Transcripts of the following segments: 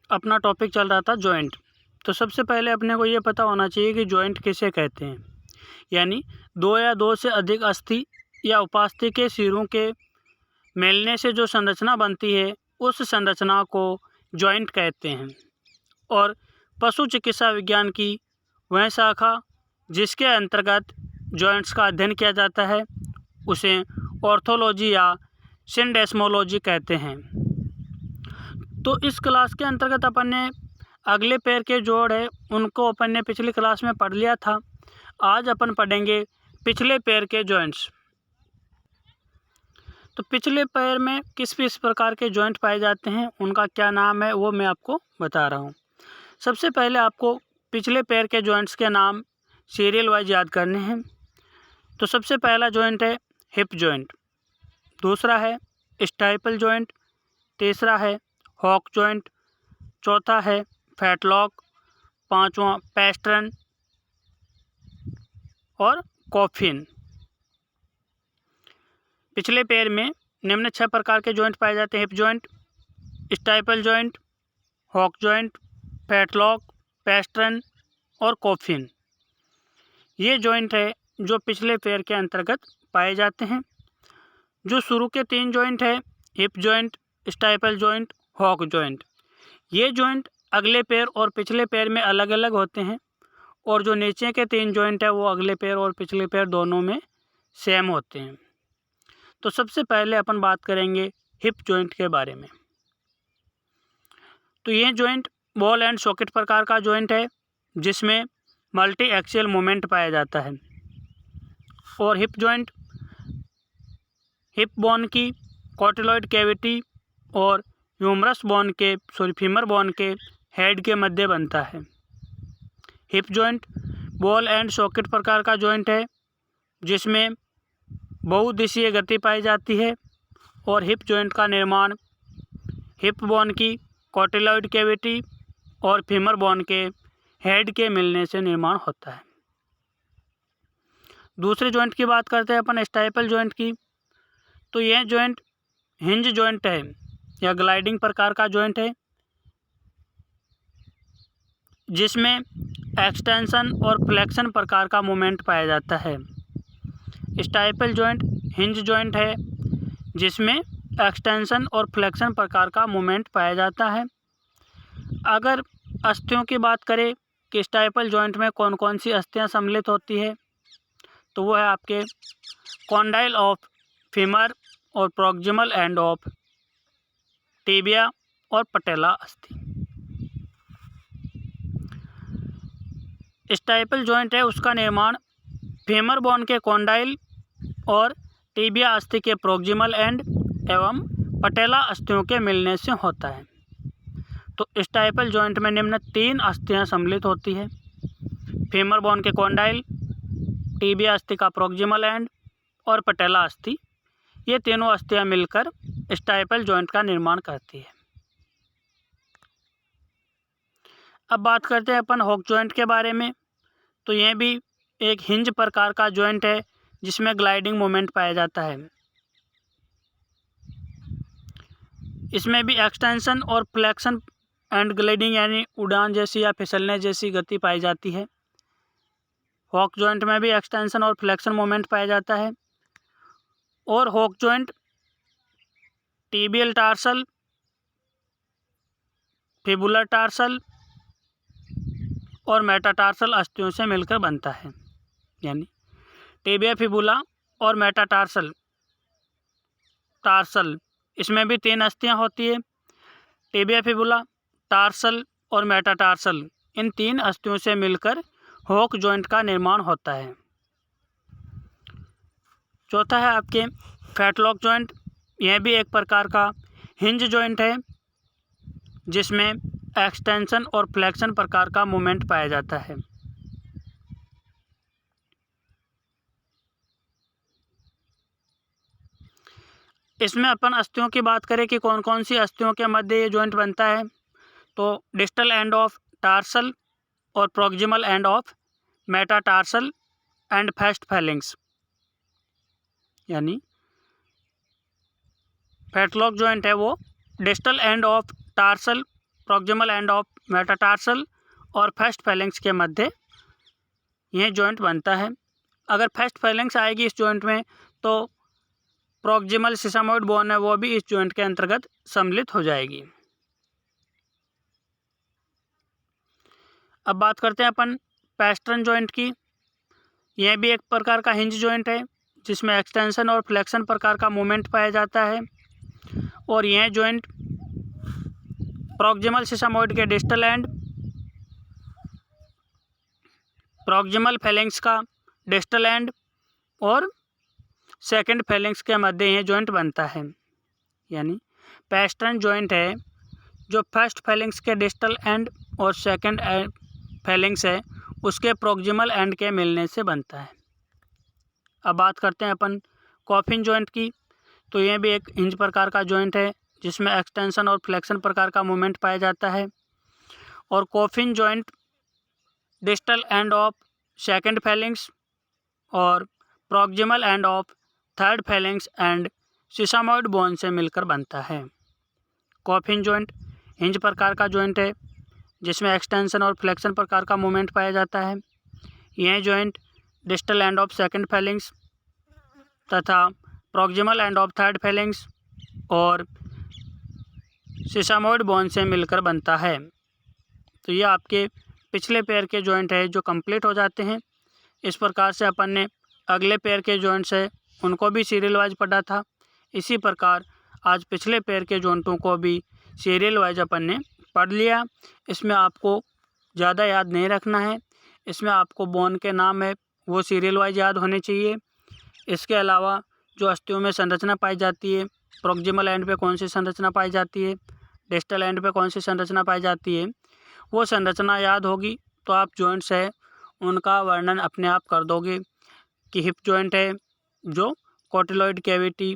अपना टॉपिक चल रहा था जॉइंट। तो सबसे पहले अपने को ये पता होना चाहिए कि जॉइंट किसे कहते हैं। यानी दो या दो से अधिक अस्थि या उपास्थि के सिरों के मिलने से जो संरचना बनती है उस संरचना को जॉइंट कहते हैं। और पशु चिकित्सा विज्ञान की वह शाखा जिसके अंतर्गत जॉइंट्स का अध्ययन किया जाता है उसे ऑर्थोलॉजी या सिंडेस्मोलॉजी कहते हैं। तो इस क्लास के अंतर्गत अपन ने अगले पैर के जोड़ है उनको अपन ने पिछली क्लास में पढ़ लिया था। आज अपन पढ़ेंगे पिछले पैर के जॉइंट्स। तो पिछले पैर में किस किस प्रकार के जॉइंट पाए जाते हैं, उनका क्या नाम है वो मैं आपको बता रहा हूँ। सबसे पहले आपको पिछले पैर के जॉइंट्स के नाम सीरियल वाइज याद करने हैं। तो सबसे पहला जॉइंट है हिप जॉइंट, दूसरा है स्टाइपल जॉइंट, तीसरा है हॉक जॉइंट, चौथा है फैटलॉक, पांचवा पैस्ट्रन और कॉफिन। पिछले पैर में निम्न 6 प्रकार के जॉइंट पाए जाते हैं: hip joint, stifle joint, hock joint, fetlock, pastern और कॉफिन। ये जॉइंट है जो पिछले पैर के अंतर्गत पाए जाते हैं। जो शुरू के 3 जॉइंट है hip joint, stifle joint, hock joint, ये जॉइंट अगले पैर और पिछले पैर में अलग अलग होते हैं। और जो नीचे के 3 जॉइंट है वो अगले पैर और पिछले पैर दोनों में सेम होते हैं। तो सबसे पहले अपन बात करेंगे हिप जॉइंट के बारे में। तो ये जॉइंट बॉल एंड सॉकेट प्रकार का जॉइंट है जिसमें मल्टी एक्सियल मूवमेंट पाया जाता है। और हिप जॉइंट हिप बोन की कॉटिलॉइड कैविटी और फीमर बोन के हेड के मध्य बनता है। Hip joint ball and socket प्रकार का जॉइंट है जिसमें बहुदिशीय गति पाई जाती है। और हिप जॉइंट का निर्माण हिप बोन की कॉटिलॉइड कैविटी और फीमर बोन के हेड के मिलने से निर्माण होता है। दूसरे जॉइंट की बात करते हैं अपन स्टाइपल जॉइंट की। तो यह जॉइंट हिंज जॉइंट है या ग्लाइडिंग प्रकार का जॉइंट है जिसमें एक्सटेंशन और फ्लेक्शन प्रकार का मूवमेंट पाया जाता है। स्टाइपल जॉइंट हिंज जॉइंट है जिसमें एक्सटेंशन और फ्लेक्शन प्रकार का मूवमेंट पाया जाता है। अगर अस्थियों की बात करें कि स्टाइपल जॉइंट में कौन कौन सी अस्थियां सम्मिलित होती है, तो वो है आपके कॉन्डाइल ऑफ फीमर और प्रॉक्सिमल एंड ऑफ टिबिया और पटेला अस्थि। स्टाइपल जॉइंट है उसका निर्माण फीमर बोन के कॉन्डाइल और टिबिया अस्थि के प्रॉक्सिमल एंड एवं पटेला अस्थियों के मिलने से होता है। तो स्टाइपल जॉइंट में निम्न 3 अस्थियां सम्मिलित होती है: फीमर बोन के कॉन्डाइल, टिबिया अस्थि का प्रॉक्सिमल एंड और पटेला अस्थि। ये तीनों अस्थियां मिलकर स्टाइपल जॉइंट का निर्माण करती है। अब बात करते हैं अपन हॉक जॉइंट के बारे में। तो यह भी एक हिंज प्रकार का जॉइंट है जिसमें ग्लाइडिंग मूवमेंट पाया जाता है। इसमें भी एक्सटेंशन और फ्लेक्शन एंड ग्लाइडिंग यानी उड़ान जैसी या फिसलने जैसी गति पाई जाती है। हॉक जॉइंट में भी एक्सटेंशन और फ्लेक्शन मूवमेंट पाया जाता है। और hock joint tibial tarsal, fibular tarsal और मेटाटार्सल अस्थियों से मिलकर बनता है। यानी टिबिया, फिबुला और मेटाटार्सल टार्सल, इसमें भी 3 अस्थियां होती है। टिबिया, फिबुला, टार्सल और मेटाटार्सल, इन 3 अस्थियों से मिलकर हॉक जॉइंट का निर्माण होता है। चौथा है आपके फैटलॉक जॉइंट। यह भी एक प्रकार का हिंज जॉइंट है जिसमें एक्सटेंशन और फ्लेक्शन प्रकार का मूवमेंट पाया जाता है। इसमें अपन अस्थियों की बात करें कि कौन कौन सी अस्थियों के मध्य ये जॉइंट बनता है, तो डिस्टल एंड ऑफ टार्सल और proximal end of metatarsal and first feelings. यानी फैटलॉक जॉइंट है वो distal end of tarsal, proximal end of metatarsal और फर्स्ट फेलेंक्स के मध्य यह जॉइंट बनता है। अगर फर्स्ट फेलेंक्स आएगी इस जॉइंट में तो प्रॉक्सिमल सिसामोइड बोन है वो भी इस जॉइंट के अंतर्गत सम्मिलित हो जाएगी। अब बात करते हैं अपन पैस्ट्रन जॉइंट की। यह भी एक प्रकार का हिंज जॉइंट है जिसमें एक्सटेंशन और फ्लेक्शन प्रकार का मूवमेंट पाया जाता है और यह जॉइंट प्रॉक्सिमल सिसामोइड के डिस्टल एंड प्रॉक्सिमल फेलेंक्स का डिस्टल एंड और सेकंड फेलेंक्स के मध्य यह जॉइंट बनता है। यानी पैस्ट्रन जॉइंट है जो फर्स्ट फेलेंक्स के डिस्टल एंड और सेकंड फेलेंक्स है उसके प्रॉक्सिमल एंड के मिलने से बनता है। अब बात करते हैं अपन कॉफिन जॉइंट की। तो यह भी एक हिंज प्रकार का जॉइंट है जिसमें एक्सटेंशन और फ्लेक्शन प्रकार का मूवमेंट पाया जाता है और coffin joint distal end of second phalanx और proximal end of third phalanx and sesamoid bone से मिलकर बनता है। कॉफिन जॉइंट हिंज प्रकार का जॉइंट है जिसमें एक्सटेंशन और फ्लेक्शन प्रकार का मूवमेंट पाया जाता है। यह joint distal end of second phalanx तथा proximal end of third phalanx और सिसामोइड बोन से मिलकर बनता है। तो ये आपके पिछले पैर के जॉइंट है जो कंप्लीट हो जाते हैं। इस प्रकार से अपन ने अगले पैर के जॉइंट्स है उनको भी सीरियल वाइज पढ़ा था। इसी प्रकार आज पिछले पैर के जॉइंटों को भी सीरियल वाइज अपन ने पढ़ लिया। इसमें आपको ज़्यादा याद नहीं रखना है, इसमें आपको बोन के नाम है वो सीरियल वाइज याद होने चाहिए। इसके अलावा जो अस्थियों में संरचना पाई जाती है, प्रॉक्सिमल एंड पे कौन सी संरचना पाई जाती है, डिस्टल एंड पे कौन सी संरचना पाई जाती है, वो संरचना याद होगी तो आप जॉइंट्स है उनका वर्णन अपने आप कर दोगे। कि हिप जॉइंट है जो कोटिलॉइड कैविटी,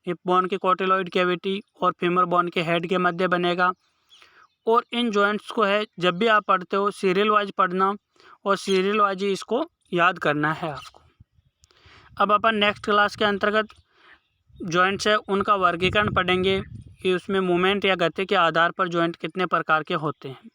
हिप बोन की कोटिलॉइड कैविटी और फीमर बोन के हेड के मध्य बनेगा। और इन जॉइंट्स को है जब भी आप पढ़ते हो सीरियल वाइज पढ़ना और सीरियल वाइज ही इसको याद करना है आपको। अब अपन नेक्स्ट क्लास के अंतर्गत जॉइंट्स है उनका वर्गीकरण पढ़ेंगे कि उसमें मूवमेंट या गति के आधार पर जॉइंट कितने प्रकार के होते हैं।